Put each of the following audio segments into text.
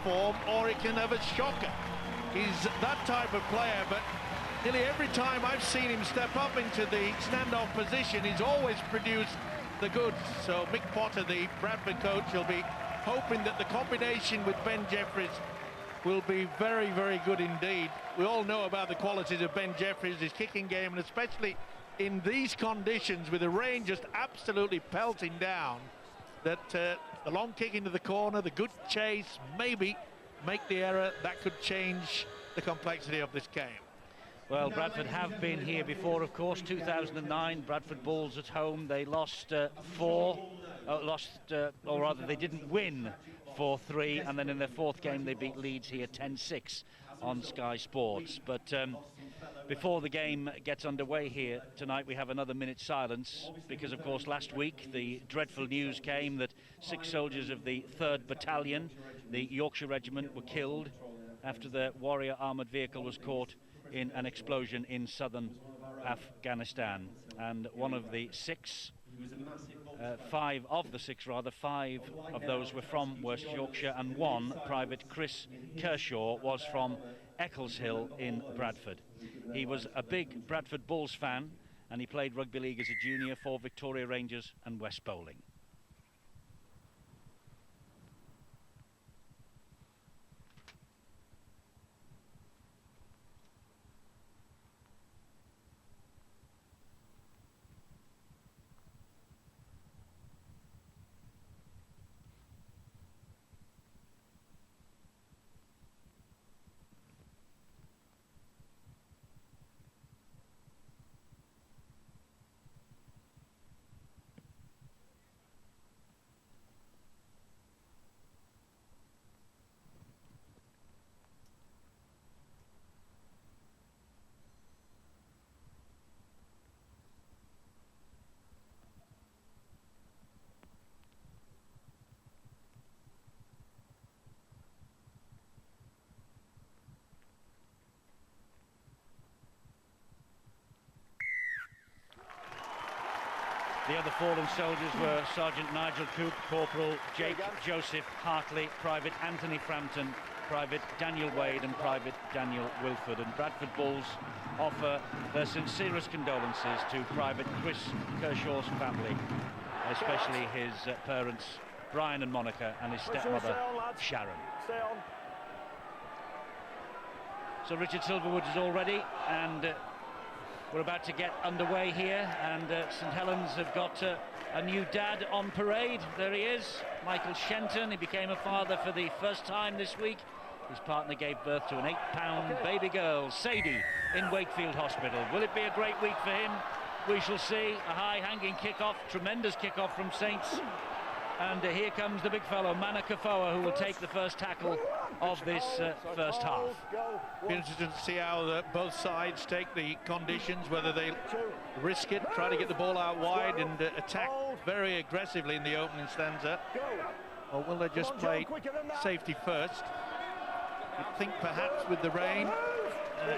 form, or it can have a shocker. He's that type of player, but nearly every time I've seen him step up into the standoff position, he's always produced the goods. So Mick Potter, the Bradford coach, will be hoping that the combination with Ben Jeffries will be very, very good indeed. We all know about the qualities of Ben Jeffries, his kicking game, and especially in these conditions with the rain just absolutely pelting down, that the long kick into the corner, the good chase, maybe make the error that could change the complexity of this game. Well, Bradford have been here before, of course. 2009, Bradford Bulls at home. They lost or rather they didn't win 4-3, and then in their fourth game they beat Leeds here 10-6 on Sky Sports. But before the game gets underway here tonight, we have another minute's silence because, of course, last week the dreadful news came that 6 soldiers of the 3rd Battalion, the Yorkshire Regiment, were killed after the Warrior armoured vehicle was caught in an explosion in southern Afghanistan. And one of the 6, 5 of the 6 rather, 5 of those were from West Yorkshire, and 1, Private Chris Kershaw, was from Eccleshill in Bradford. He was a big Bradford Bulls fan, and he played rugby league as a junior for Victoria Rangers and West Bowling. The other fallen soldiers were Sergeant Nigel Coop, Corporal Jake Joseph Hartley, Private Anthony Frampton, Private Daniel Wade and Private Daniel Wilford. And Bradford Bulls offer their sincerest condolences to Private Chris Kershaw's family, especially his parents Brian and Monica, and his stepmother Sharon. So Richard Silverwood is all ready, and we're about to get underway here, and St Helens have got a new dad on parade. There he is, Michael Shenton. He became a father for the first time this week. His partner gave birth to an 8-pound baby girl, Sadie, in Wakefield Hospital. Will it be a great week for him? We shall see. A high-hanging kick-off, tremendous kick-off from Saints. And here comes the big fellow, Mana Kafoa, who will take the first tackle of this first half. Be interesting to see how both sides take the conditions, whether they risk it, try to get the ball out wide and attack very aggressively in the opening stanza, or will they just play safety first? You'd think perhaps with the rain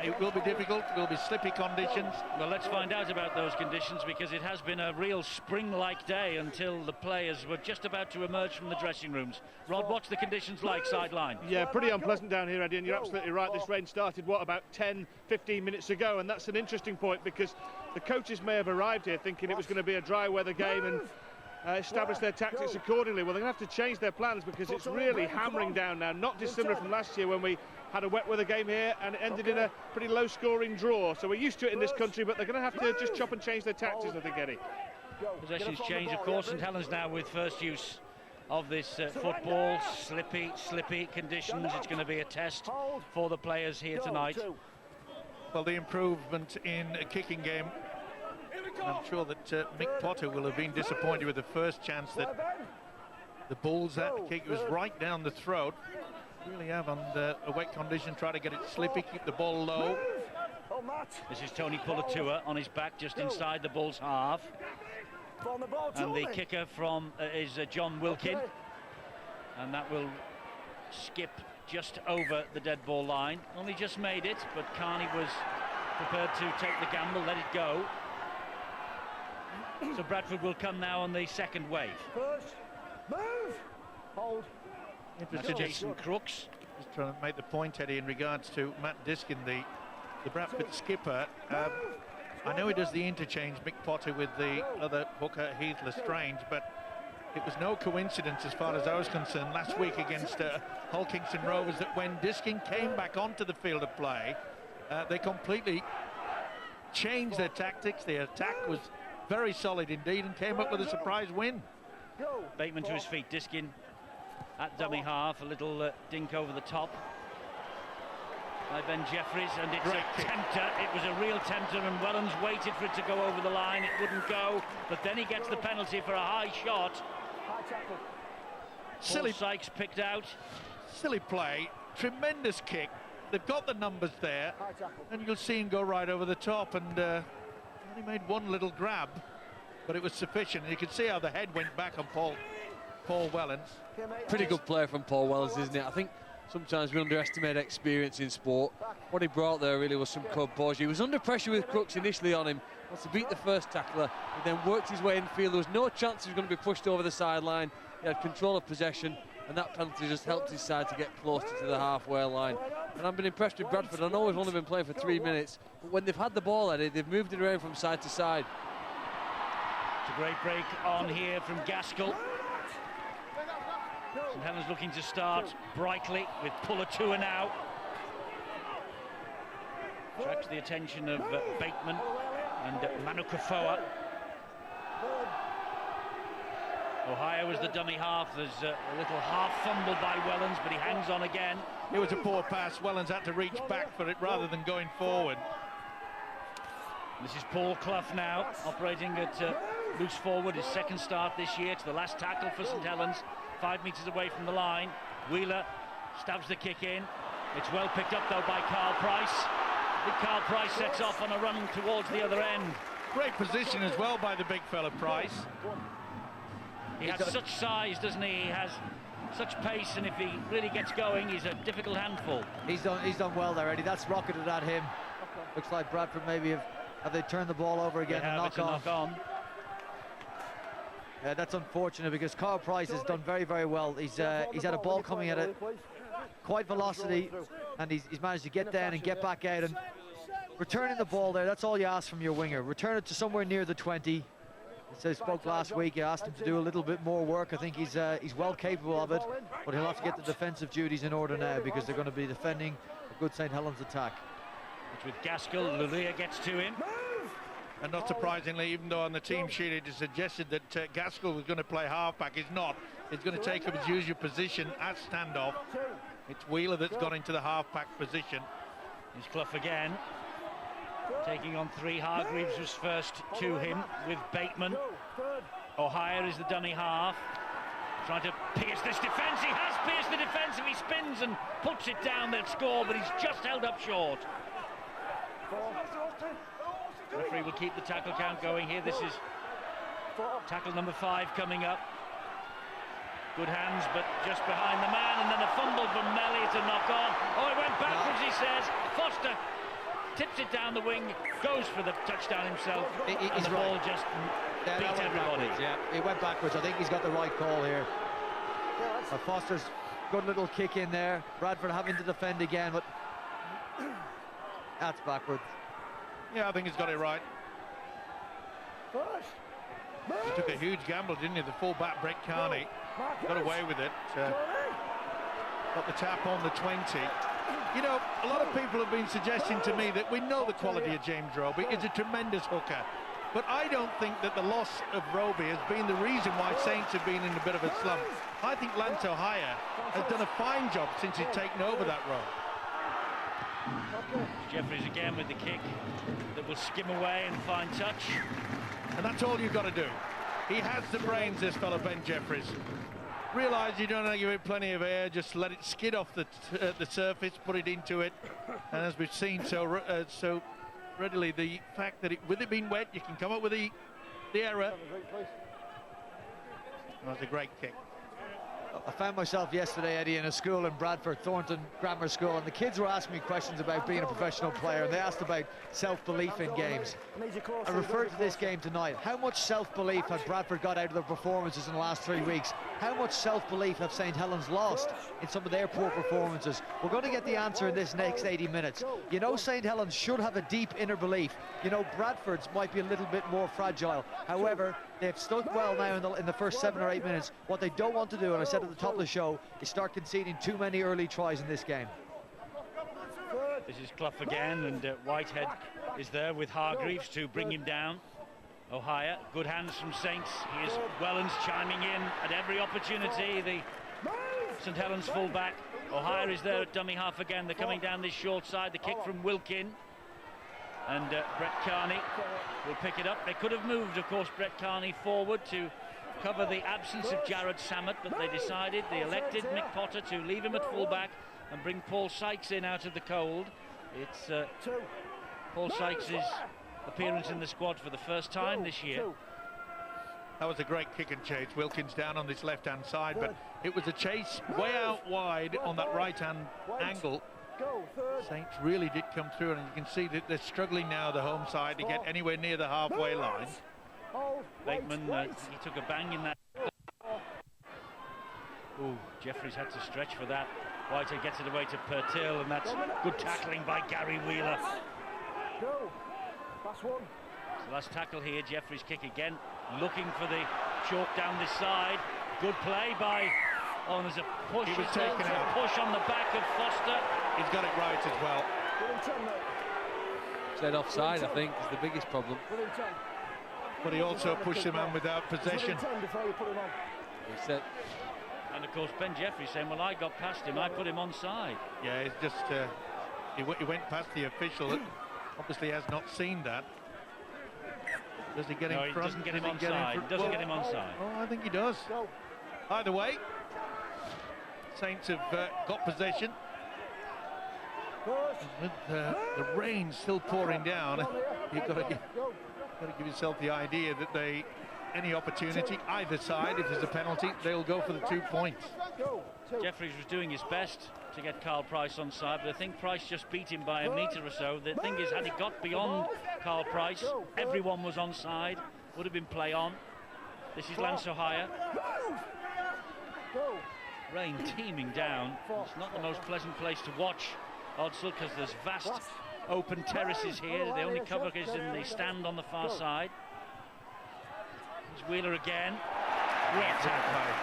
it will be difficult, it will be slippy conditions. Well, let's find out about those conditions, because it has been a real spring-like day until the players were just about to emerge from the dressing rooms. Rod, what's the conditions like sideline? Yeah, pretty unpleasant down here, Eddie, and you're absolutely right. This rain started, what, about 10-15 minutes ago, and that's an interesting point, because the coaches may have arrived here thinking it was going to be a dry weather game and establish their tactics accordingly. Well, they're going to have to change their plans, because it's really hammering down now, not dissimilar from last year when we had a wet weather game here and it ended in a pretty low scoring draw. So we're used to it in this country, but they're going to have to just chop and change their tactics, I think, Eddie. Possession's changed, of course. St Helens now with first use of this football. Slippy conditions. It's going to be a test for the players here tonight. Well, the improvement in a kicking game, I'm sure that Mick Potter will have been disappointed with the first chance that the Bulls had. The kick was right down the throat. Really have under a wet condition, try to get it slippy, keep the ball low. This is Tony Pulatua on his back just inside the Bulls half. And the kicker from is John Wilkin. And that will skip just over the dead ball line. Only just made it, but Carney was prepared to take the gamble, let it go. So Bradford will come now on the second wave. Push, move, hold. That's Jason Crooks. Just trying to make the point, Eddie, in regards to Matt Diskin, the Bradford skipper. I know he does the interchange, Mick Potter, with the other hooker, Heath Lestrange, but it was no coincidence, as far as I was concerned, last week against Hull Kingston Rovers, that when Diskin came back onto the field of play, they completely changed their tactics. Their attack was very solid indeed and came up with a surprise win. Bateman to his feet, Diskin at dummy half, a little dink over the top by Ben Jeffries, and it's Great a kick. tempter. It was a real tempter, and Wellens waited for it to go over the line. It wouldn't go, but then he gets the penalty for a high shot. Silly Paul Sykes picked out. Silly play, tremendous kick. They've got the numbers there, and you'll see him go right over the top, and only made one little grab, but it was sufficient. And you can see how the head went back on Paul Wellens. Pretty good play from Paul Wellens, isn't it? I think sometimes we underestimate experience in sport. What he brought there really was some composure. He was under pressure with Crooks initially on him. Once he beat the first tackler, he then worked his way infield. There was no chance he was going to be pushed over the sideline. He had control of possession, and that penalty just helped his side to get closer to the halfway line. And I've been impressed with Bradford. I know we've only been playing for 3 minutes, but when they've had the ball, Eddie, they've moved it around from side to side. It's a great break on here from Gaskell. St Helens looking to start brightly with Puller Tua now. Attracts the attention of Bateman and Manukafoa. Ohio was the dummy half. There's a little half fumble by Wellens, but he hangs on again. It was a poor pass. Wellens had to reach back for it rather than going forward. This is Paul Clough now, operating at loose forward, his second start this year, to the last tackle for St Helens, 5 metres away from the line. Wheeler stabs the kick in. It's well picked up though by Carl Price. I think Carl Price sets off on a run towards the other end. Great position as well by the big fella Price. He has such size, doesn't he? He has such pace, and if he really gets going, he's a difficult handful. He's done well there, Eddie. That's rocketed at him. Looks like Bradford maybe have they turned the ball over again and knock on. Yeah, that's unfortunate because Carl Price has done very, very well. He's had a ball coming at it, quite velocity, and he's managed to get down and get back out and returning the ball there. That's all you ask from your winger. Return it to somewhere near the 20. So I spoke last week. I asked him to do a little bit more work. I think he's well capable of it, but he'll have to get the defensive duties in order now because they're going to be defending a good St Helens attack. It's with Gaskell. Lulia gets to him. And not surprisingly, even though on the team sheet it is suggested that Gaskell was going to play halfback, he's not. He's going to take up his usual position at standoff. It's Wheeler that's gone into the halfback position. Here's Clough again, taking on three. Hargreaves was first to him with Bateman. O'Hire is the dummy half, trying to pierce this defence. He has pierced the defence. If he spins and puts it down, they'll score, but he's just held up short. Referee will keep the tackle count going here. This is tackle number 5 coming up. Good hands, but just behind the man, and then a fumble from Melly to knock on. Oh, it went backwards, he says. Foster tips it down the wing, goes for the touchdown himself, and the ball just beat everybody. Yeah, it went backwards. I think he's got the right call here. Foster's good little kick in there. Bradford having to defend again, but that's backwards. Yeah, I think he's got it right. He took a huge gamble, didn't he? The full-back Brett Carney got away with it. Got the tap on the 20. You know, a lot of people have been suggesting to me that we know the quality of James Roby. He's a tremendous hooker. But I don't think that the loss of Roby has been the reason why Saints have been in a bit of a slump. I think Lance O'Hire has done a fine job since he's taken over that role. Jeffries again with the kick that will skim away and find touch. And that's all you've got to do. He has the brains, this fellow Ben Jeffries. Realise you don't have to give it plenty of air, just let it skid off the surface, put it into it. And as we've seen so readily, the fact that with it being wet, you can come up with the error. That was a great kick. I found myself yesterday, Eddie, in a school in Bradford, Thornton Grammar School, and the kids were asking me questions about being a professional player, and they asked about self-belief in games. I referred to this game tonight. How much self-belief had Bradford got out of their performances in the last 3 weeks? How much self-belief have St Helens lost in some of their poor performances? We're going to get the answer in this next 80 minutes. You know, St Helens should have a deep inner belief. You know, Bradford's might be a little bit more fragile. However, they've stuck well now in the first 7 or 8 minutes. What they don't want to do, and I said at the top of the show, is start conceding too many early tries in this game. This is Clough again, and Whitehead is there with Hargreaves to bring him down. O'Hire, good hands from Saints. Here's Wellens chiming in at every opportunity. The St Helens fullback. O'Hire is there at dummy half again. They're coming down this short side. The kick from Wilkin. And Brett Carney will pick it up. They could have moved, of course, Brett Carney forward to cover the absence of Jared Samet, but they decided, they elected Mick Potter to leave him at fullback and bring Paul Sykes in out of the cold. It's Paul Sykes' appearance in the squad for the first time this year. That was a great kick and chase. Wilkins down on this left-hand side, but it was a chase way out wide on that right-hand angle. Saints really did come through, and you can see that they're struggling now, the home side, to get anywhere near the halfway line. Bateman, he took a bang in that. Ooh, Jeffries had to stretch for that. Whitehead gets it away to Pertil, and that's good tackling by Gary Wheeler. So last tackle here, Jeffries kick again, looking for the chalk down this side. Good play by, oh, there's a push. He was taken out. Push on the back of Foster. He's got it right as well. Said offside, I think, is the biggest problem. But he also pushed the man without possession. He said, and of course Ben Jeffries saying, well, I got past him, I put him onside. Yeah, it's just he went past the official that obviously has not seen that. Does he get in front? He doesn't get him onside. Doesn't get him onside. Oh, I think he does. Either way, Saints have got possession. With the rain still pouring down, you've got to give yourself the idea that any opportunity, either side, if there's a penalty, they'll go for the 2 points. Jeffries was doing his best to get Carl Price on side, but I think Price just beat him by a metre or so. The thing is, had he got beyond Carl Price, everyone was on side, would have been play on. This is Lance O'Hire. Rain teeming down. It's not the most pleasant place to watch Odsal, because there's vast open terraces here. The only cover is in the stand on the far side. There's Wheeler again. Great tackle.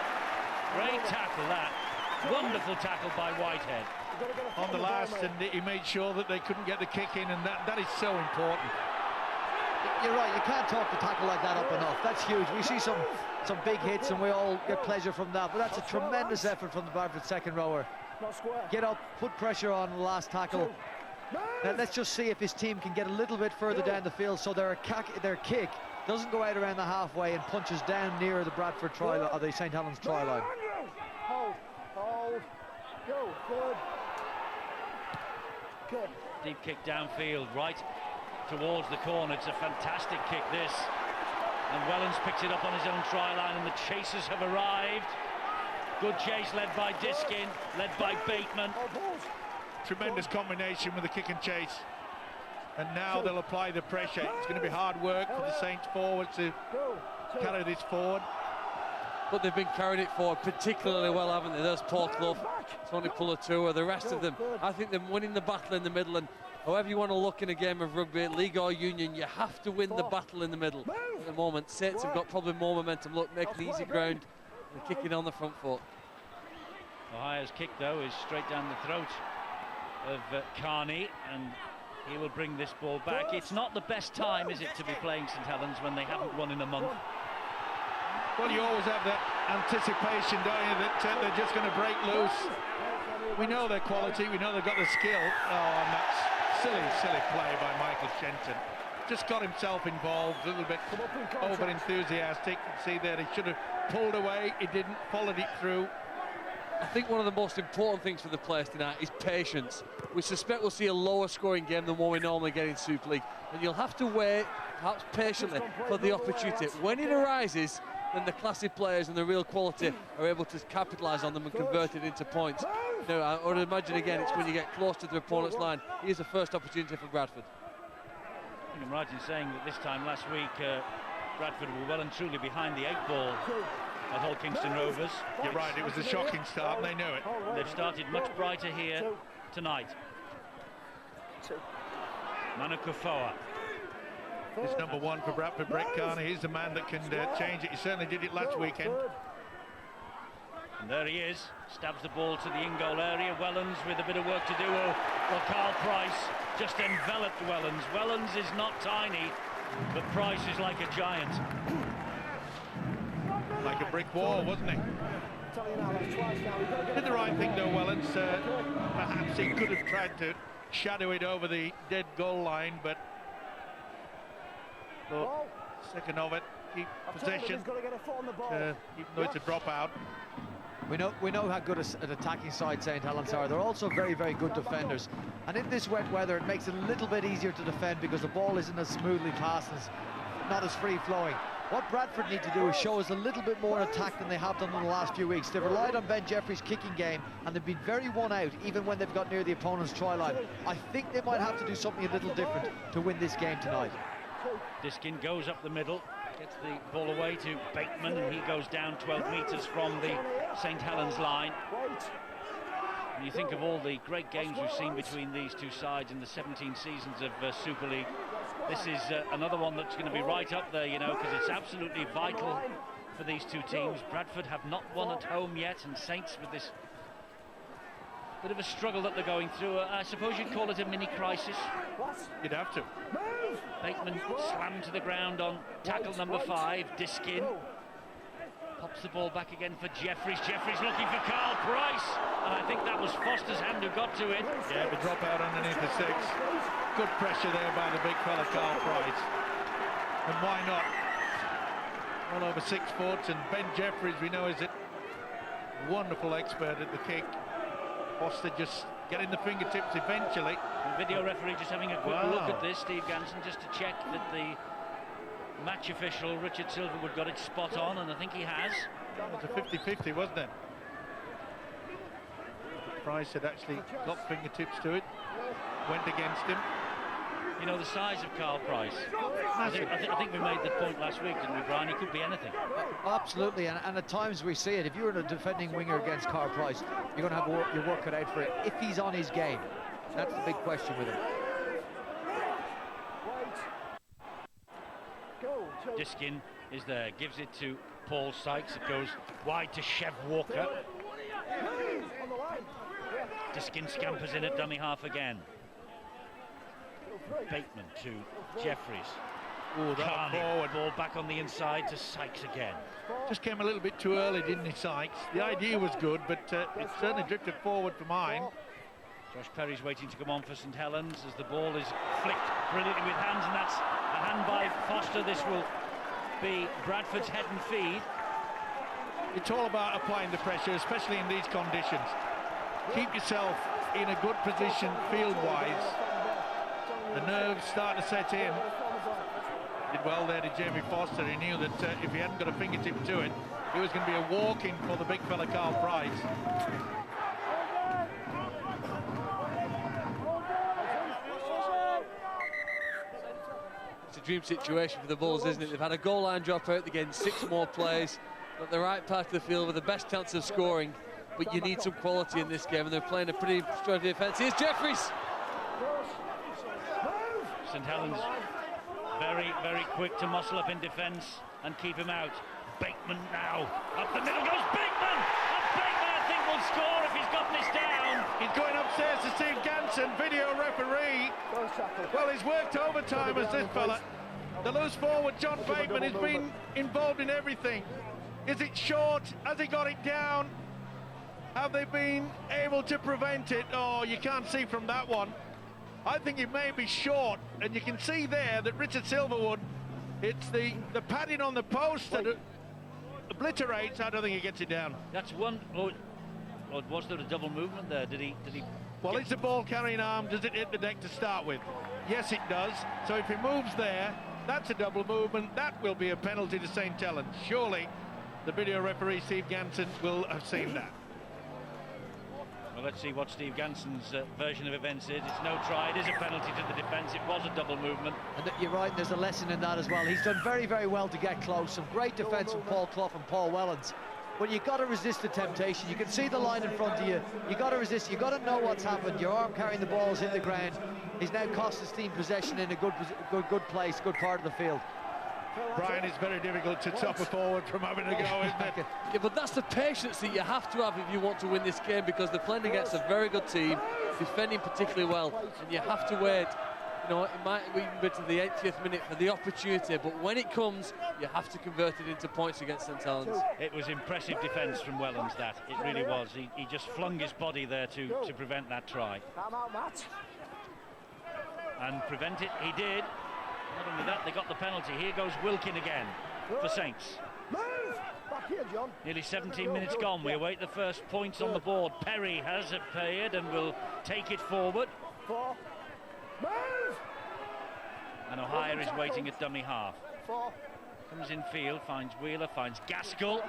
Great tackle, that. Wonderful tackle by Whitehead. On the last, and he made sure that they couldn't get the kick in, and that is so important. You're right, you can't talk the tackle like that up enough. That's huge. We see some big hits, and we all get pleasure from that, but that's a tremendous effort from the Bradford second rower. Get up, put pressure on the last tackle. Now let's just see if his team can get a little bit further down the field so their kick doesn't go out around the halfway and punches down near the Bradford try line, or the St Helens try line. Deep kick downfield, right towards the corner. It's a fantastic kick, this. And Wellens picks it up on his own try line, and the chasers have arrived. Good chase led by Diskin, led by Bateman. Tremendous combination with the kick and chase. And now they'll apply the pressure. It's going to be hard work for the Saints forwards to carry this forward. but they've been carrying it forward particularly well, haven't they? There's Paul Clough, Tony Pulatua, the rest of them. I think they're winning the battle in the middle, and however you want to look in a game of rugby, league or union, you have to win the battle in the middle. At the moment, Saints have got probably more momentum. Look, making easy ground and kicking on the front foot. Ohire's kick, though, is straight down the throat of Carney, and he will bring this ball back. It's not the best time, is it, to be playing St Helens when they haven't won in a month? Well, you always have that anticipation, don't you, that they're just going to break loose. We know their quality, we know they've got the skill. Oh, and that's silly play by Michael Shenton. Just got himself involved, a little bit over-enthusiastic. You can see there, he should have pulled away, he didn't, followed it through. I think one of the most important things for the players tonight is patience. We suspect we'll see a lower scoring game than what we normally get in Super League, and you'll have to wait, perhaps patiently, for the opportunity. When it arises, then the classy players and the real quality are able to capitalise on them and convert it into points. You know, I would imagine again it's when you get close to the opponent's line. Here's the first opportunity for Bradford. I think I'm right in saying that this time last week Bradford were well and truly behind the 8-ball at Hull Kingston Rovers. You're right, it was a shocking start and they knew it. They've started much brighter here tonight. Manukufoa. It's number 1 for Bradford, Brett Carney. He's the man that can change it. He certainly did it last weekend. And there he is, stabs the ball to the in-goal area. Wellens with a bit of work to do. Well, Carl Price just enveloped Wellens. Wellens is not tiny, but Price is like a giant. Like a brick wall, wasn't he? Did the right thing though, Wellens. Perhaps he could have tried to shadow it over the dead goal line, but second of it, keep possession, even though it's a dropout. We know how good an attacking side St Helens are. They're also very, very good defenders. And in this wet weather, it makes it a little bit easier to defend because the ball isn't as smoothly passed, not as free-flowing. What Bradford need to do is show us a little bit more attack than they have done in the last few weeks. They've relied on Ben Jeffrey's kicking game, and they've been very one out, even when they've got near the opponent's try line. I think they might have to do something a little different to win this game tonight. Diskin goes up the middle, gets the ball away to Bateman, and he goes down 12 metres from the St Helens line. And you think of all the great games we've seen between these two sides in the 17 seasons of Super League. This is another one that's going to be right up there, you know, because it's absolutely vital for these two teams. Bradford have not won at home yet, and Saints with this bit of a struggle that they're going through. I suppose you'd call it a mini crisis. You'd have to. Bateman slammed to the ground on tackle number 5, Diskin. Pops the ball back again for Jeffries. Jeffries looking for Carl Price, and I think that was Foster's hand who got to it. Yeah, the drop out underneath the 6. Good pressure there by the big fella Carl Price. And why not? Well over 6 foot, and Ben Jeffries, we know, is a wonderful expert at the kick. Foster just getting the fingertips eventually. The video referee just having a quick look at this, Steve Ganson, just to check that the match official, Richard Silverwood, got it spot on, and I think he has. It was a 50-50, wasn't it? Price had actually got fingertips to it, went against him. You know, the size of Carl Price. I think we made the point last week, didn't we, Brian? He could be anything. Absolutely, and at times we see it. If you're a defending winger against Carl Price, you're going to have your work cut out for it. If he's on his game, that's the big question with him. Diskin is there, gives it to Paul Sykes. It goes wide to Chev Walker. Diskin scampers in at dummy half again. Bateman to Jeffries. Forward ball back on the inside to Sykes again. Just came a little bit too early, didn't he, Sykes? The idea was good, but it certainly drifted forward for mine. Josh Perry's waiting to come on for St Helens as the ball is flicked brilliantly with hands, and that's a hand by Foster. This will be Bradford's head and feed. It's all about applying the pressure, especially in these conditions. Keep yourself in a good position field-wise. The nerves start to set in. Did well there to Jamie Foster. He knew that if he hadn't got a fingertip to it, it was going to be a walk-in for the big fella Carl Price. It's a dream situation for the Bulls, isn't it? They've had a goal line drop out again, 6 more plays, got the right part of the field with the best chance of scoring, but you need some quality in this game, and they're playing a pretty strong defence. Here's Jeffries. St Helens very, very quick to muscle up in defence and keep him out. Bateman now, up the middle goes Bateman, and Bateman I think will score if he's got this down. He's going upstairs to Steve Ganson, video referee. Well, he's worked overtime as this fella. The loose forward, John Bateman, has been involved in everything. Is it short? Has he got it down? Have they been able to prevent it? Oh, you can't see from that one. I think it may be short, and you can see there that Richard Silverwood, it's the padding on the post that obliterates. I don't think he gets it down. That's one. Oh, was there a double movement there? Did he? Well, it's a ball carrying arm. Does it hit the deck to start with? Yes, it does. So if he moves there, That's a double movement. That will be a penalty to St. Helens. Surely the video referee, Steve Ganson, will have seen that. Well, let's see what Steve Ganson's version of events is. It's no try. It is a penalty to the defence. It was a double movement. And you're right, there's a lesson in that as well. He's done very, very well to get close. Some great defence from Paul Clough and Paul Wellens. But you've got to resist the temptation. You can see the line in front of you. You've got to resist. You've got to know what's happened. Your arm carrying the ball is hit the ground. He's now cost his team possession in a good place, good part of the field. Brian, it's very difficult to top a forward from having a go, isn't it? Yeah, but that's the patience that you have to have if you want to win this game, because they're playing against a very good team, defending particularly well, and you have to wait. You know, it might even be to the 80th minute for the opportunity, but when it comes, you have to convert it into points against St. Helens. It was impressive defence from Wellens, that. It really was. He just flung his body there to prevent that try. And prevent it, he did. Not only that, they got the penalty. Here goes Wilkin again for Saints. Back here, John. Nearly 17 minutes gone. We await the first points on the board. Perry has appeared and will take it forward. And O'Hire is waiting at dummy half. Comes in field, finds Wheeler, finds Gaskell.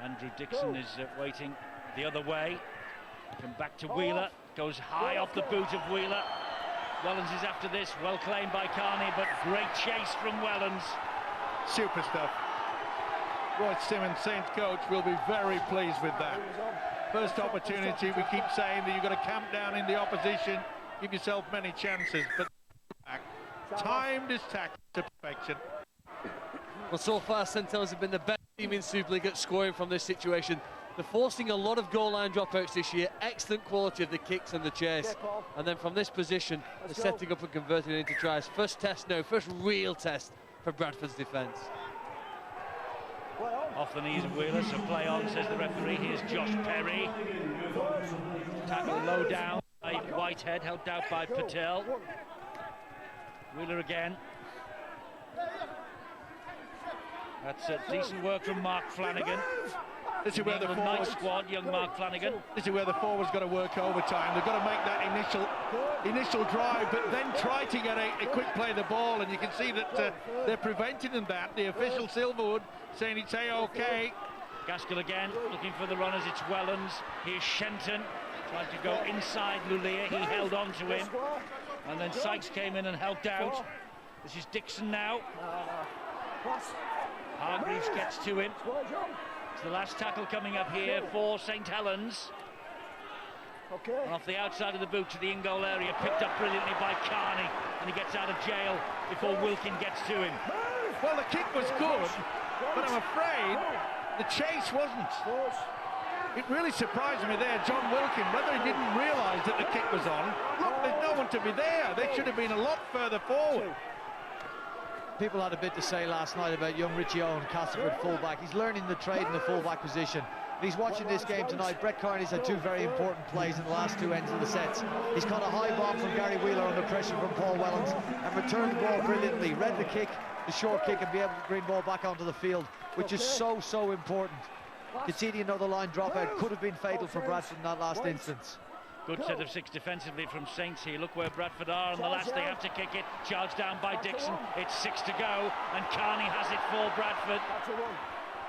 Andrew Dixon is waiting the other way. Come back to Wheeler, goes high off the boot of Wheeler. Wellens is after this, well claimed by Carney, but great chase from Wellens. Super stuff. Roy Simmons, Saints coach, will be very pleased with that. First opportunity, we keep saying that you've got to camp down in the opposition, give yourself many chances, but timed his tackle to perfection. Well, so far, St. Helens have been the best team in Super League at scoring from this situation. They're forcing a lot of goal line dropouts this year. Excellent quality of the kicks and the chase. And then from this position, they're setting up and converting it into tries. First test now, first real test for Bradford's defence. Off the knees of Wheeler, so play on, says the referee. Here's Josh Perry. Tackle low down by Whitehead, helped out by Patel. Wheeler again. That's decent work from Mark Flanagan. This is where the night squad, young Mark Flanagan. This is where the forward's got to work overtime. They've got to make that initial drive, but then try to get a quick play of the ball, and you can see that they're preventing them that. The official Silverwood saying it's A-OK. Gaskell again, looking for the runners. It's Wellens. Here's Shenton, tried to go inside Lulia. He held on to him, and then Sykes came in and helped out. This is Dixon now. Hargreaves gets to him. It's the last tackle coming up here for St. Helens. And off the outside of the boot to the in-goal area, picked up brilliantly by Carney, and he gets out of jail before Wilkin gets to him. Well, the kick was good, but I'm afraid the chase wasn't. It really surprised me there, John Wilkin, whether he didn't realise that the kick was on. Look, there's no one to be there. They should have been a lot further forward. People had a bit to say last night about young Richie Owen, Castleford fullback. He's learning the trade in the fullback position. He's watching this game tonight. Brett Carney's had two very important plays in the last two ends of the sets. He's caught a high bomb from Gary Wheeler under pressure from Paul Wellens and returned the ball brilliantly. Read the kick, the short kick, and be able to bring the ball back onto the field, which is so important. Conceding another line dropout could have been fatal for Bradford in that last instance. Good set of six defensively from Saints here. Look where Bradford are on the last. They have to kick it. Charged down by Dixon. It's 6 to go, and Carney has it for Bradford.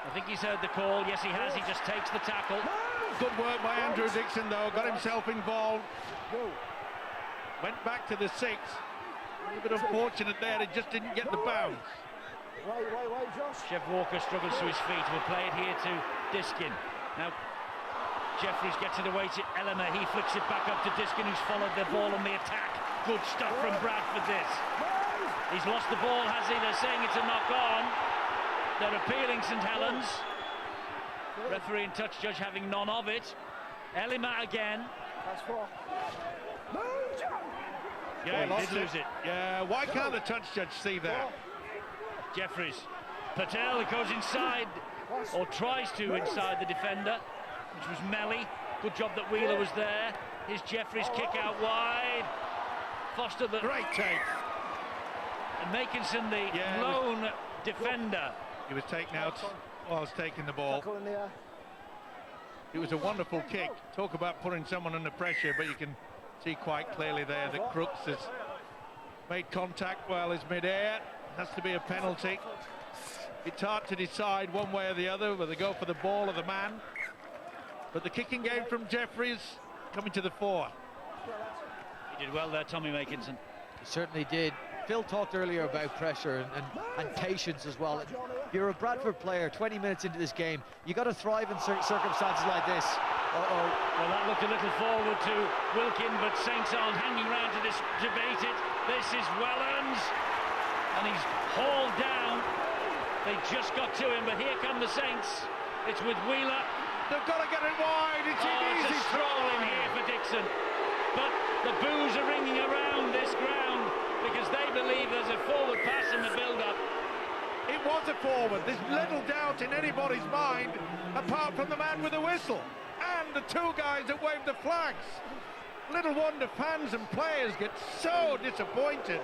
I think he's heard the call. Yes, he has. He just takes the tackle. Good work by Andrew Dixon, though. Got himself involved. Went back to the 6. A little bit unfortunate there. He just didn't get the bounce. Chev Walker struggles to his feet. We'll play it here to Diskin. Now, Jeffries gets it away to Eleanor. He flicks it back up to Diskin, who's followed the ball on the attack. Good stuff from Bradford, this. He's lost the ball, has he? They're saying it's a knock-on. They're appealing St. Helens. Referee and touch judge having none of it. Elima again. Yeah, he did lose it. Yeah, why can't the touch judge see that? Jeffries. Patel goes inside, or tries to inside the defender, which was Melly. Good job that Wheeler was there. Here's Jeffries, kick out wide. Foster the... Great take. And Makinson, the lone defender. He was taken out whilst taking the ball. It was a wonderful kick. Talk about putting someone under pressure, but you can see quite clearly there that Crooks has made contact while he's mid-air. Has to be a penalty. It's hard to decide one way or the other, whether they go for the ball or the man. But the kicking game from Jeffries coming to the fore. He did well there, Tommy Makinson. He certainly did. Phil talked earlier about pressure and patience as well. You're a Bradford player 20 minutes into this game. You got to thrive in circumstances like this. Well, that looked a little forward to Wilkin, but Saints aren't hanging around to debate it. This is Helens, and he's hauled down. They just got to him, but here come the Saints. It's with Wheeler. They've got to get it wide. It's an easy a stroll in here for Dixon. But the boos are ringing around this ground because they believe there's a forward pass in the build-up. It was a forward. There's little doubt in anybody's mind, apart from the man with the whistle and the two guys that waved the flags. Little wonder fans and players get so disappointed,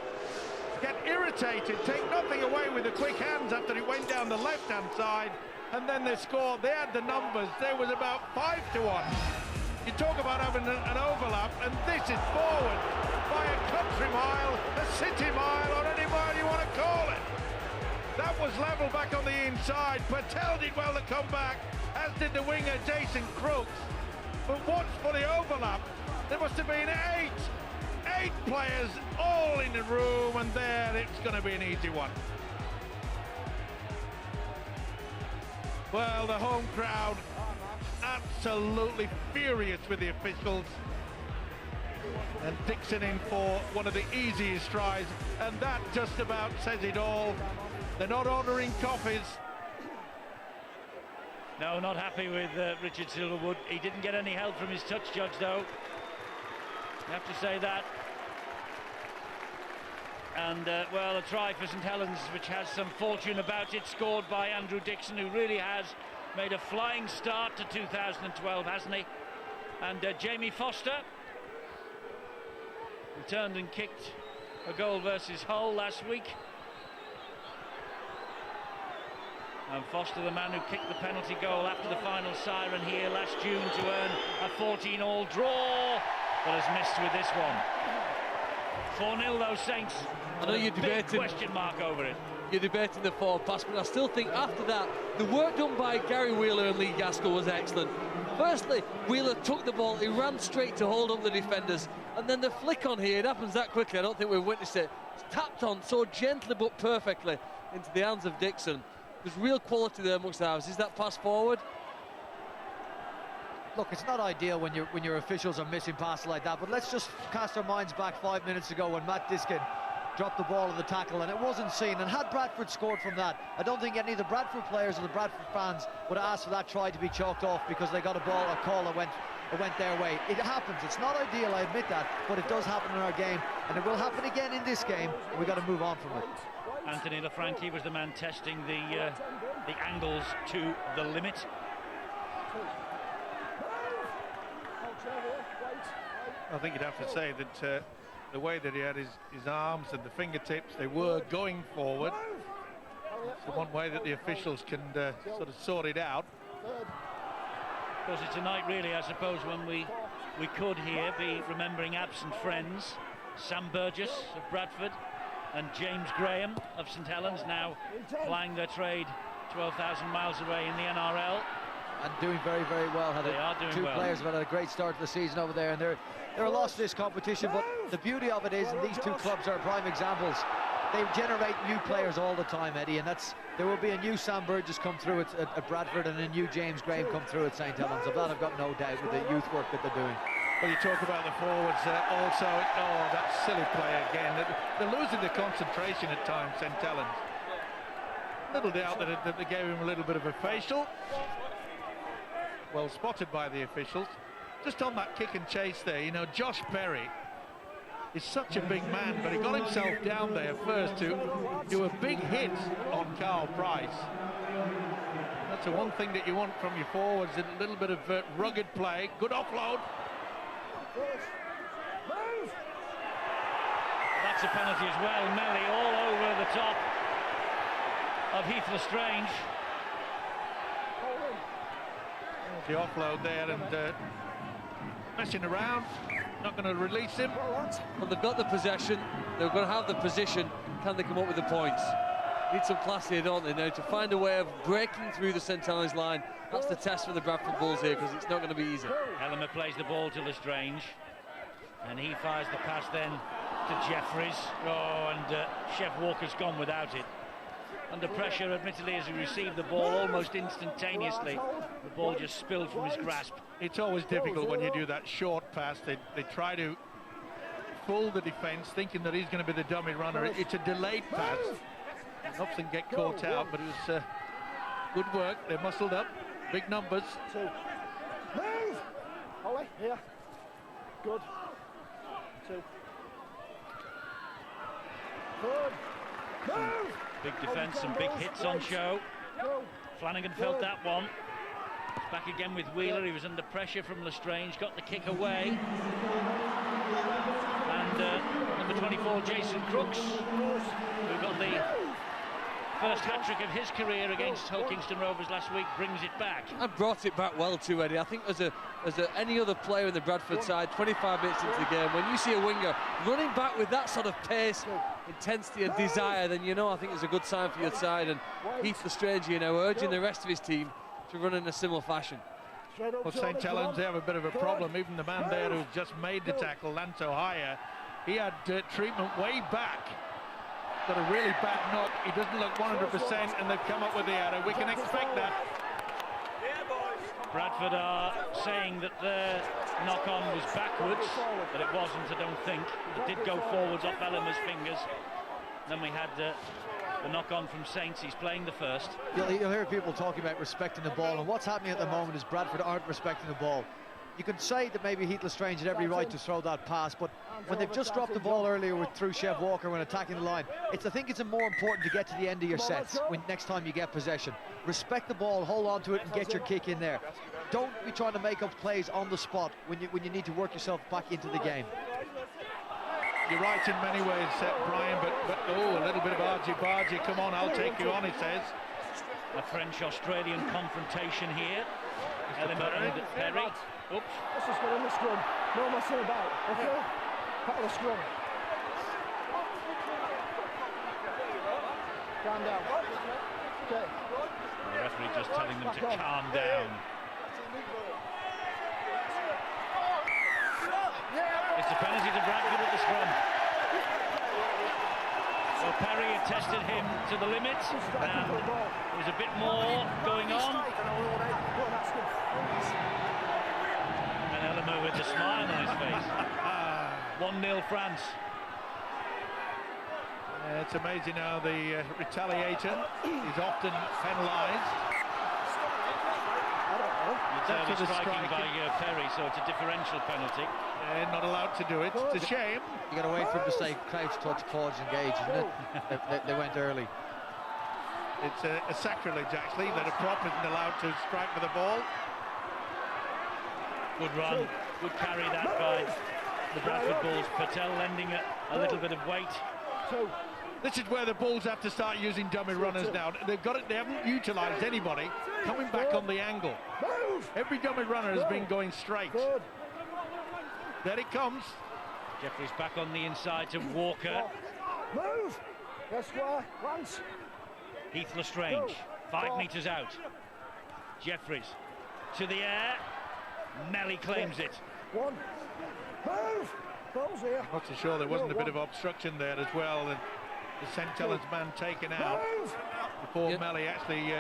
get irritated, take nothing away with the quick hands after it went down the left-hand side, and then they scored. They had the numbers. There was about 5-1. You talk about having an overlap, and this is forward by a country mile, a city mile, or any mile you want to call it. That was level back on the inside. Patel did well to come back, as did the winger Jason Crooks. But watch for the overlap. There must have been eight players all in the room, and there it's going to be an easy one. Well, the home crowd absolutely furious with the officials, and Dixon in for one of the easiest tries, and that just about says it all. They're not ordering coffees. No, not happy with Richard Silverwood. He didn't get any help from his touch judge, though. You have to say that. And, well, a try for St Helens, which has some fortune about it, scored by Andrew Dixon, who really has made a flying start to 2012, hasn't he? And Jamie Foster returned and kicked a goal versus Hull last week. And Foster, the man who kicked the penalty goal after the final siren here last June to earn a 14-all draw, but has missed with this one. 4-0 those Saints. I know you're debating. Question mark over it. You're debating the forward pass, but I still think after that, the work done by Gary Wheeler and Lee Gaskell was excellent. Firstly, Wheeler took the ball, he ran straight to hold up the defenders, and then the flick on here, it happens that quickly, I don't think we've witnessed it. It's tapped on so gently but perfectly into the hands of Dixon. There's real quality there amongst the house. Is that pass forward? Look, it's not ideal when your officials are missing passes like that, but let's just cast our minds back 5 minutes ago when Matt Diskin dropped the ball in the tackle and it wasn't seen. And had Bradford scored from that, I don't think any of the Bradford players or the Bradford fans would have asked for that try to be chalked off because they got a call that went their way. It happens. It's not ideal, I admit that, but it does happen in our game, and it will happen again in this game, and we've got to move on from it. Anthony Lafranchi was the man testing the angles to the limit. I think you'd have to say that the way that he had his arms and the fingertips, they were going forward. It's the one way that the officials can sort of sort it out. Because it's a night, really, I suppose, when we could here be remembering absent friends. Sam Burgess of Bradford and James Graham of St Helens, now plying their trade 12,000 miles away in the NRL. And doing very, very well. Two players have had a great start to the season over there, and they're a loss to this competition, but the beauty of it is, and these two clubs are prime examples, they generate new players all the time, Eddie, and there will be a new Sam Burgess come through at Bradford and a new James Graham come through at St Helens. Of that I've got no doubt with the youth work that they're doing. Well, you talk about the forwards also. Oh, that silly play again. They're losing the concentration at times, St Helens. Little doubt that they gave him a little bit of a facial. Well spotted by the officials. Just on that kick and chase there, you know, Josh Perry is such a big man, but he got himself down there first to do a big hit on Carl Price. That's the one thing that you want from your forwards, a little bit of rugged play, good offload. That's a penalty as well. Melly all over the top of Heath Lestrange. The offload there and messing around. Not going to release him. Well, they've got the possession. They're going to have the position. Can they come up with the points? Need some class here, don't they, now, to find a way of breaking through the St Helens line. That's the test for the Bradford Bulls here, because it's not going to be easy. Helens plays the ball to Lestrange, and he fires the pass then to Jeffries. Oh, and Chef Walker's gone without it. Under pressure, admittedly, as he received the ball almost instantaneously. The ball just spilled from his grasp. It's always difficult when you do that short pass. They try to fool the defence, thinking that he's going to be the dummy runner. It's a delayed pass. Helps them get caught out, but it was good work. They muscled up, big numbers. Move! Ollie, here. Good. 2. Good. Move! Big defence and big hits on show. Flanagan felt that one. Back again with Wheeler. He was under pressure from Lestrange, got the kick away. And number 24, Jason Crooks, who got the first hat-trick of his career against Hull Kingston Rovers last week, brings it back. And brought it back well too, Eddie. I think as any other player in the Bradford side, 25 minutes into the game, when you see a winger running back with that sort of pace, intensity and desire, then you know I think it's a good sign for your side. And Heath Lestrange here now urging the rest of his team to run in a similar fashion. Well, St Helens, they have a bit of a problem. Even the man there who just made the tackle, Lanto Hire, he had treatment way back. Got a really bad knock. He doesn't look 100%, and they've come up with the error. We can expect that. Bradford are saying that their knock-on was backwards, but it wasn't, I don't think. It did go forwards off Elmer's fingers. Then we had the knock-on from Saints. He's playing the first. You'll hear people talking about respecting the ball, and what's happening at the moment is Bradford aren't respecting the ball. You can say that maybe Heath Lestrange had every right to throw that pass, but when they've just dropped the ball earlier through Chef Walker when attacking the line, I think it's more important to get to the end of your sets when next time you get possession. Respect the ball, hold on to it, and get your kick in there. Don't be trying to make up plays on the spot when you need to work yourself back into the game. You're right in many ways, Brian, but oh, a little bit of argy-bargy. Come on, I'll take you on, he says. A French-Australian confrontation here. Elmer and Perry. Oops. Let's just get in the scrum. No messing about, okay? Part of the scrum. Calm down. Okay. The referee just telling them to calm down. It's a penalty to Bradford at the scrum. So Perry had tested him to the limit, and there was a bit more going on. And Elmer with a smile on his face. 1-0 France. It's amazing how the retaliator is often penalised. It's early striking by Perry, so it's a differential penalty. Not allowed to do it. It's a shame. You got to wait for him to say crouch, touch, pause, engage, isn't it? They went early. It's a sacrilege, actually, that a prop isn't allowed to strike with the ball. Good run, good carry that by the Bradford Bulls. Patel lending a little bit of weight. This is where the Bulls have to start using dummy runners now. They haven't utilised anybody coming back on the angle. Every dummy runner has been going straight. There it comes. Jeffries back on the inside to Walker. Move! Yes, once. Heath Lestrange, 5 metres out. Jeffries to the air. Melly claims it. One. Move! Ball's here. I'm not so sure there wasn't a bit of obstruction there as well. And the St Helens man taken out before Melly actually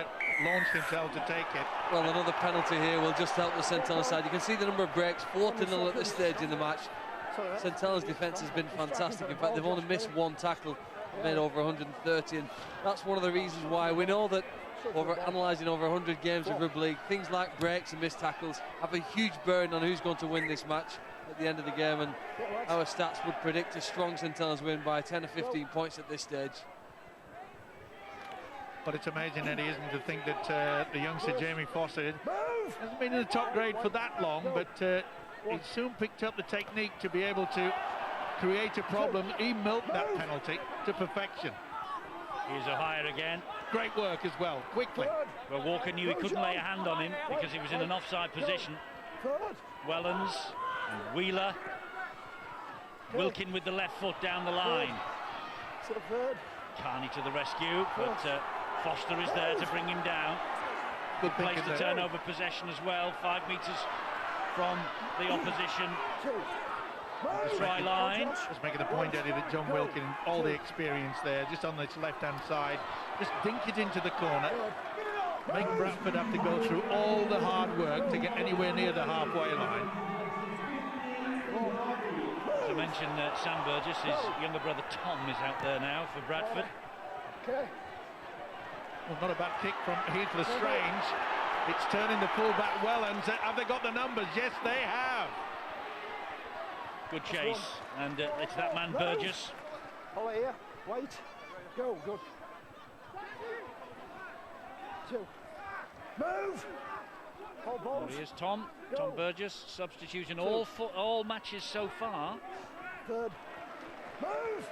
launched himself to take it. Well, another penalty here will just help the St Helens side. You can see the number of breaks, 4-0 at this stage in the match. St Helens defence has been fantastic. In fact, they've only missed one tackle, made over 130, and that's one of the reasons why we know that analysing over 100 games of rugby league, things like breaks and missed tackles have a huge burden on who's going to win this match at the end of the game, and our stats would predict a strong St Helens win by 10 or 15 points at this stage. But it's amazing, Eddie, isn't it, to think that the youngster Jamie Foster hasn't been in the top grade for that long, but he soon picked up the technique to be able to create a problem. He milked that penalty to perfection. Here's a higher again. Great work as well, quickly. Well, Walker knew he couldn't lay a hand on him because he was in an offside position. Wellens and Wheeler. Wilkin with the left foot down the line. Carney to the rescue, but Foster is there to bring him down. Good place to turn over possession as well, 5 metres from the opposition try line. Just making the point, Eddie, that John Wilkin, all the experience there, just on this left-hand side, just dink it into the corner. Make Bradford have to go through all the hard work to get anywhere near the halfway line. As I mentioned, Sam Burgess, his younger brother Tom, is out there now for Bradford. Well, not a bad kick from Heath Lestrange. It's turning the full-back well, and have they got the numbers? Yes, they have. Good chase, and it's that man Burgess. Hold here, wait, go, good. 2, move. There he is, Tom Burgess, substitution all matches so far. 3rd, move.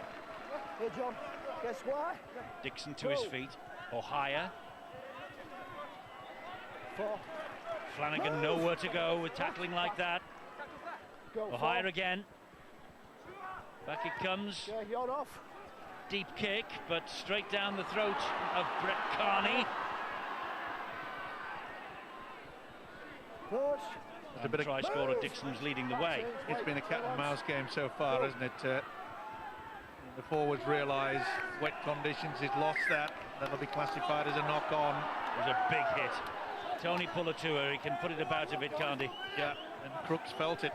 Here, John, guess why? Dixon to his feet, or higher. 4. Flanagan nowhere to go with tackling like that. Or higher again. Back it comes. Yeah, you're off. Deep kick, but straight down the throat of Brett Carney. A bit of try scorer Dixon's leading the way. It's been a cat and mouse game so far, hasn't it? The forwards realise wet conditions, he's lost that. That'll be classified as a knock-on. It was a big hit. Tony Pulatua, he can put it about a bit, can't he? Yeah, and Crooks felt it.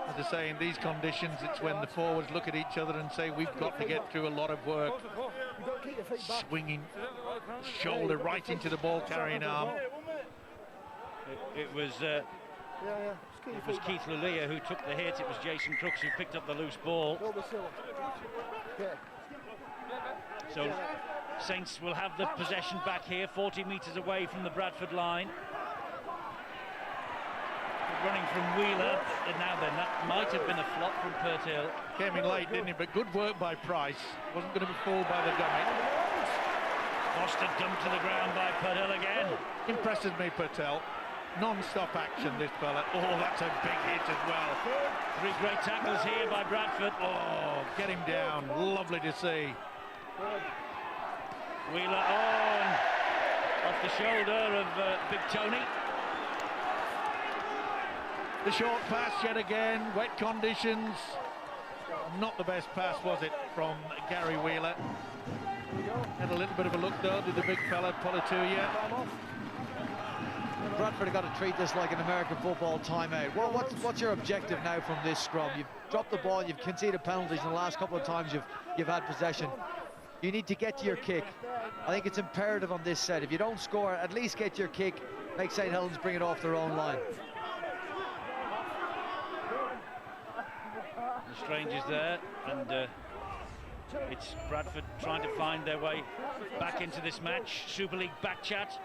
As I say, in these conditions, it's when the forwards look at each other and say, we've got to get through a lot of work. Swinging shoulder right into the ball-carrying arm. It was Keith Lulia who took the hit. It was Jason Crooks who picked up the loose ball. So Saints will have the possession back here, 40 metres away from the Bradford line. Running from Wheeler, and now then, that might have been a flop from Purtill. Came in late, didn't he? But good work by Price. Wasn't going to be fooled by the dummy. Foster dumped to the ground by Purtill again. Impresses me, Purtill. Non-stop action, this fella. Oh, that's a big hit as well. 3 great tackles here by Bradford. Oh, get him down. Lovely to see. Wheeler on off the shoulder of Big Tony. The short pass yet again, wet conditions. Not the best pass, was it, from Gary Wheeler? Had a little bit of a look though, did the big fella Polituia. Bradford have got to treat this like an American football timeout. Well, what's your objective now from this scrum? You've dropped the ball, you've conceded penalties, and the last couple of times you've had possession. You need to get to your kick. I think it's imperative on this set. If you don't score, at least get your kick. Make St. Helens bring it off their own line. Strange is there, and it's Bradford trying to find their way back into this match. Super League Back Chat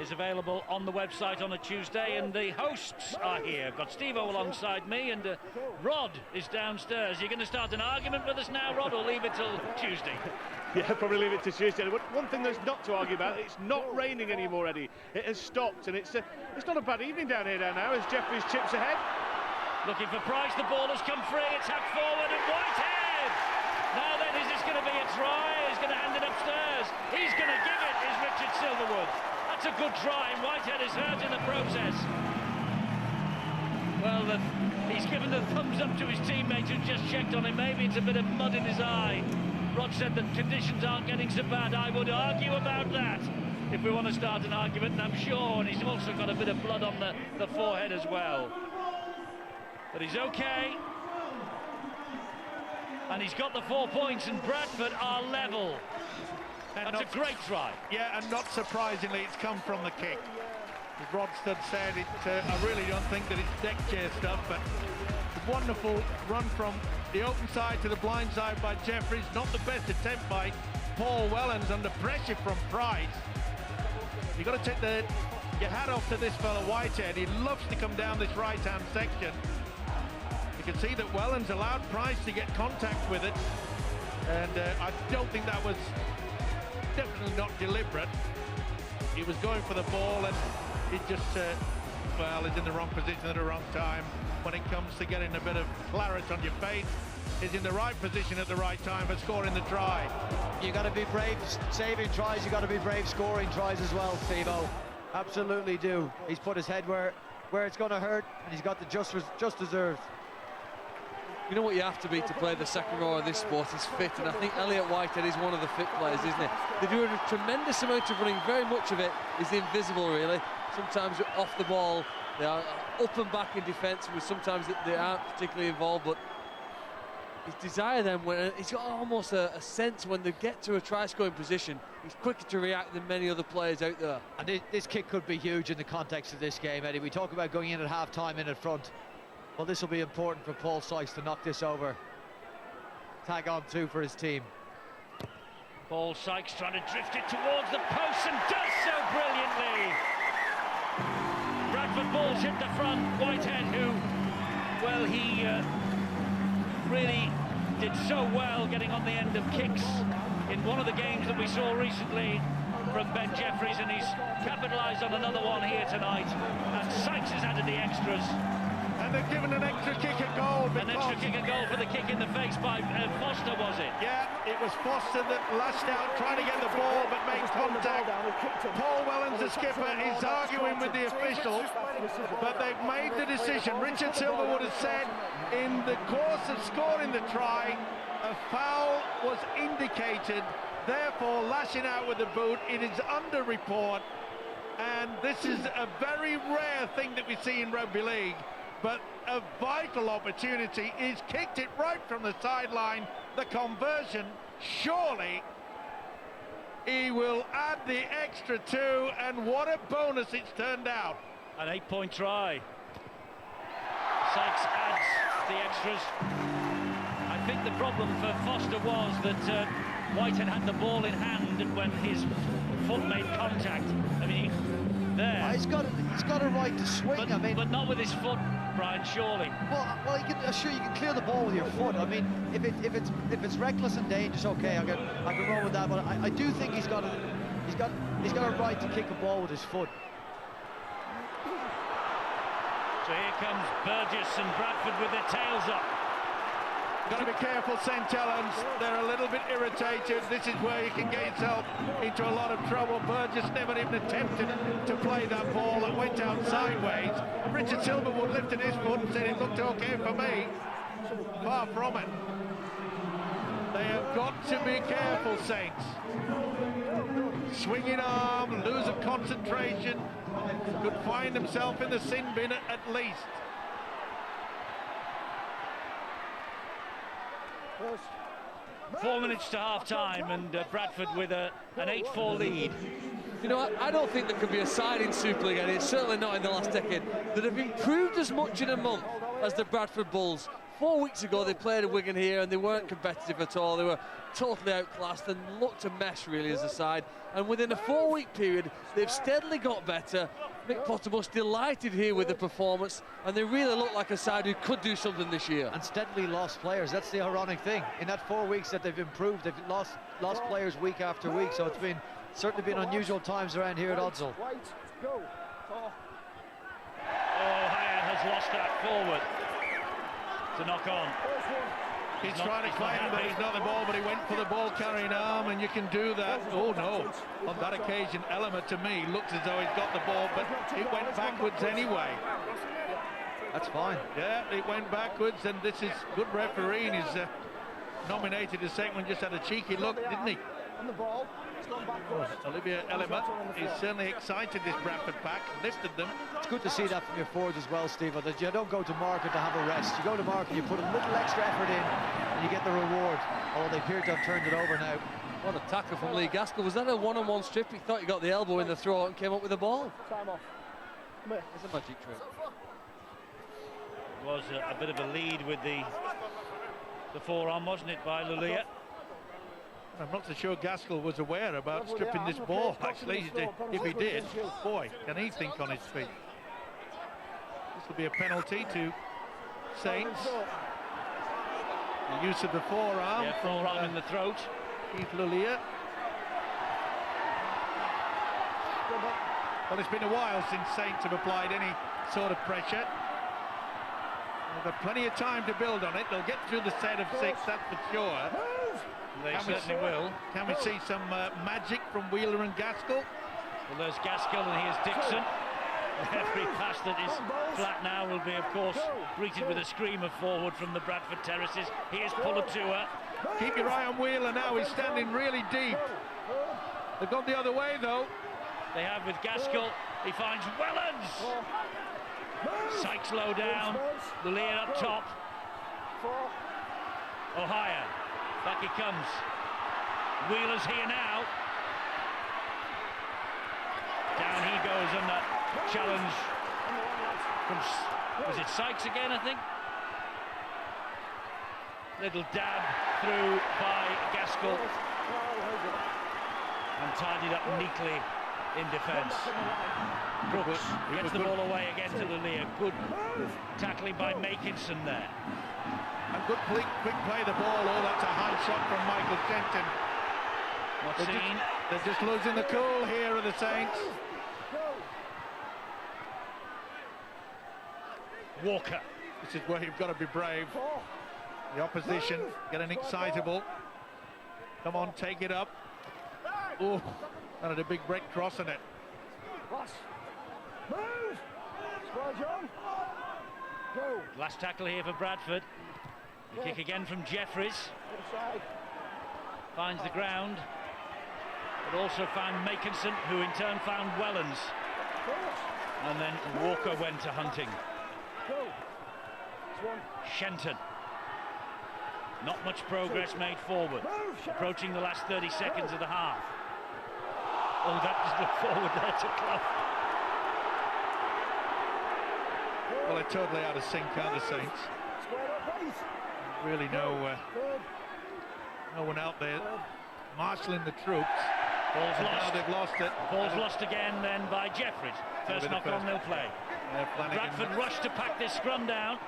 is available on the website on a Tuesday, and the hosts are here. I've got Steve-O alongside me, and Rod is downstairs. You're going to start an argument with us now, Rod, or leave it till Tuesday? Yeah, probably leave it to Tuesday. One thing there's not to argue about, it's not raining anymore, Eddie. It has stopped, and it's not a bad evening down here now as Jeffries chips ahead. Looking for Price, the ball has come free, it's hacked forward, and Whitehead! Now then, is this going to be a try? He's going to hand it upstairs. He's going to give it, is Richard Silverwood. That's a good try, and Whitehead is hurt in the process. Well, he's given the thumbs up to his teammate who just checked on him. Maybe it's a bit of mud in his eye. Rod said that conditions aren't getting so bad. I would argue about that if we want to start an argument, and I'm sure, and he's also got a bit of blood on the forehead as well. But he's okay, and he's got the 4 points, and Bradford are level. And that's a great try. Yeah, and not surprisingly, it's come from the kick. As Rodstead said, I really don't think that it's deck chair stuff, but a wonderful run from the open side to the blind side by Jeffries. Not the best attempt by Paul Wellens under pressure from Price. You've got to take your hat off to this fella Whitehead. He loves to come down this right-hand section. You can see that Wellens allowed Price to get contact with it, and I don't think that was definitely not deliberate. He was going for the ball, and he just, well, he's in the wrong position at the wrong time. When it comes to getting a bit of claret on your face, he's in the right position at the right time for scoring the try. You got to be brave saving tries. You got to be brave scoring tries as well, Steve-O. Absolutely do. He's put his head where it's going to hurt, and he's got the just deserved. You know what you have to be to play the second row of this sport is fit, and I think Elliot Whitehead is one of the fit players, isn't he? They do a tremendous amount of running. Very much of it is invisible, really. Sometimes off the ball, they are up and back in defence, with sometimes they aren't particularly involved, but his desire then, when he's got almost a sense when they get to a try-scoring position, he's quicker to react than many other players out there. And this kick could be huge in the context of this game, Eddie. We talk about going in at half-time in front. Well, this will be important for Paul Sykes to knock this over. Tag on two for his team. Paul Sykes trying to drift it towards the post and does so brilliantly. Bradford balls hit the front. Whitehead, who, well, he really did so well getting on the end of kicks in one of the games that we saw recently from Ben Jeffries, and he's capitalised on another one here tonight. And Sykes has added the extras. And they've given an extra kick a goal. An extra kick a goal for the kick in the face by Foster, was it? Yeah, it was Foster that lashed out, trying to get the ball, but made contact. Paul Wellens, the skipper, is arguing with the officials, but they've made the decision. Richard Silverwood has said in the course of scoring the try, a foul was indicated, therefore lashing out with the boot. It is under report, and this is a very rare thing that we see in rugby league. But a vital opportunity. He's kicked it right from the sideline. The conversion, surely he will add the extra two, and what a bonus it's turned out. An 8-point try. Sykes adds the extras. I think the problem for Foster was that Whitehead had the ball in hand when his foot made contact. I mean, there. He's got a right to swing. But not with his foot, Brian, surely. Well, sure, you can clear the ball with your foot. I mean, if it's reckless and dangerous, okay, I can roll with that. But I do think he's got a right to kick a ball with his foot. So here comes Burgess and Bradford with their tails up. Got to be careful, St Helens. They're a little bit irritated. This is where you can get yourself into a lot of trouble. Burgess never even attempted to play that ball that went out sideways. Richard Silverwood lifted his foot and said it looked okay for me. Far from it. They have got to be careful, Saints. Swinging arm, lose of concentration. Could find himself in the sin bin at least. 4 minutes to half-time, and Bradford with an 8-4 lead. You know, I don't think there could be a side in Super League, and it's certainly not in the last decade, that have improved as much in a month as the Bradford Bulls. 4 weeks ago, they played at Wigan here, and they weren't competitive at all. They were totally outclassed and looked a mess, really, as a side. And within a 4-week period, they've steadily got better. Mick Potter was delighted here with the performance, and they really look like a side who could do something this year. And steadily lost players. That's the ironic thing. In that 4 weeks that they've improved, they've lost players week after week. So it's certainly been unusual times around here at Odsal. Oh, Hyatt has lost that forward to knock on. He's trying to claim that he's not the ball, but he went for the ball carrying arm, and you can do that. Oh no, on that occasion, Elmer to me looks as though he's got the ball, but it went backwards anyway. That's fine. Yeah, it went backwards, and this is good refereeing. He's nominated the second one, just had a cheeky look, didn't he? On the ball, it's gone backwards. Olivia Ellimer is certainly excited, this Bradford pack, lifted them. It's good to see that from your forwards as well, Steve, that you don't go to market to have a rest. You go to market, you put a little extra effort in, and you get the reward. Oh, they appear to have turned it over now. What a tackle from Lee Gaskell. Was that a one-on-one strip? He thought he got the elbow in the throat and came up with the ball. Time off. It's a magic trick. It was a bit of a lead with the forearm, wasn't it, by Lulia? I'm not so sure Gaskell was aware about stripping this ball, actually. If he did, boy, can he think on his feet. This will be a penalty to Saints. The use of the forearm. Yeah, forearm in the throat. Keith Lulia. Well, it's been a while since Saints have applied any sort of pressure. They've got plenty of time to build on it. They'll get through the set of 6, that's for sure. They certainly will. Can we see some magic from Wheeler and Gaskell? Well, there's Gaskell and here's Dixon. Every pass that is flat now will be, of course, greeted with a scream of forward from the Bradford terraces. Here's Pulatua. Keep your eye on Wheeler now, he's standing really deep. They've gone the other way, though. They have with Gaskell. He finds Wellens. Sykes low down. Lillian up top. Ohio. Back he comes. Wheeler's here now. Down he goes on that challenge from, was it Sykes again, I think? Little dab through by Gaskell. And tidied up neatly in defence. Brooks gets the ball away again to Lillian. Good tackling by Makinson there. And good quick play the ball. Oh, that's a high shot from Michael Shenton. Not seen. They're just losing the cool here of the Saints. Walker. This is where you've got to be brave. The opposition getting excitable. Come on, take it up. Oh, that had a big break crossing it. Move! Square, John. Go. Last tackle here for Bradford. The kick again from Jeffries. Finds the ground. But also found Makinson, who in turn found Wellens. And then Walker went to hunting. Shenton. Not much progress made forward. Approaching the last 30 seconds of the half. Oh, that just looked forward there to Clough. Well, they're totally out of sync, aren't the Saints? Really no one out there marshalling the troops. Ball's lost. Now they've lost it. Ball's lost again then by Jeffries. First knock on, they'll play. Bradford rushed to pack this scrum down.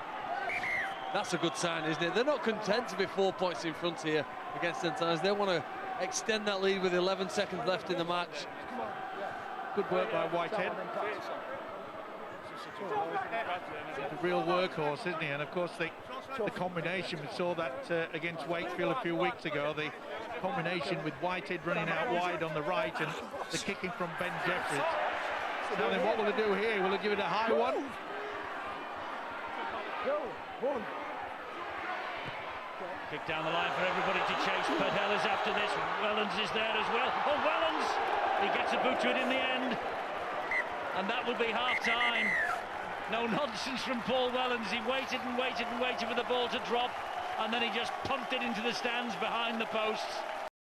That's a good sign, isn't it? They're not content to be 4 points in front here against St Helens. They want to extend that lead with 11 seconds left in the match. Good work by Whitehead. He's a real workhorse, isn't he? And of course the combination, we saw that against Wakefield a few weeks ago, the combination with Whitehead running out wide on the right and the kicking from Ben Jeffries. Now then, what will they do here? Will they give it a high one? Kick down the line for everybody to chase. Helens after this. Wellens is there as well. Oh, Wellens! He gets a boot to it in the end. And that will be half-time. No nonsense from Paul Wellens. He waited and waited and waited for the ball to drop. And then he just pumped it into the stands behind the posts.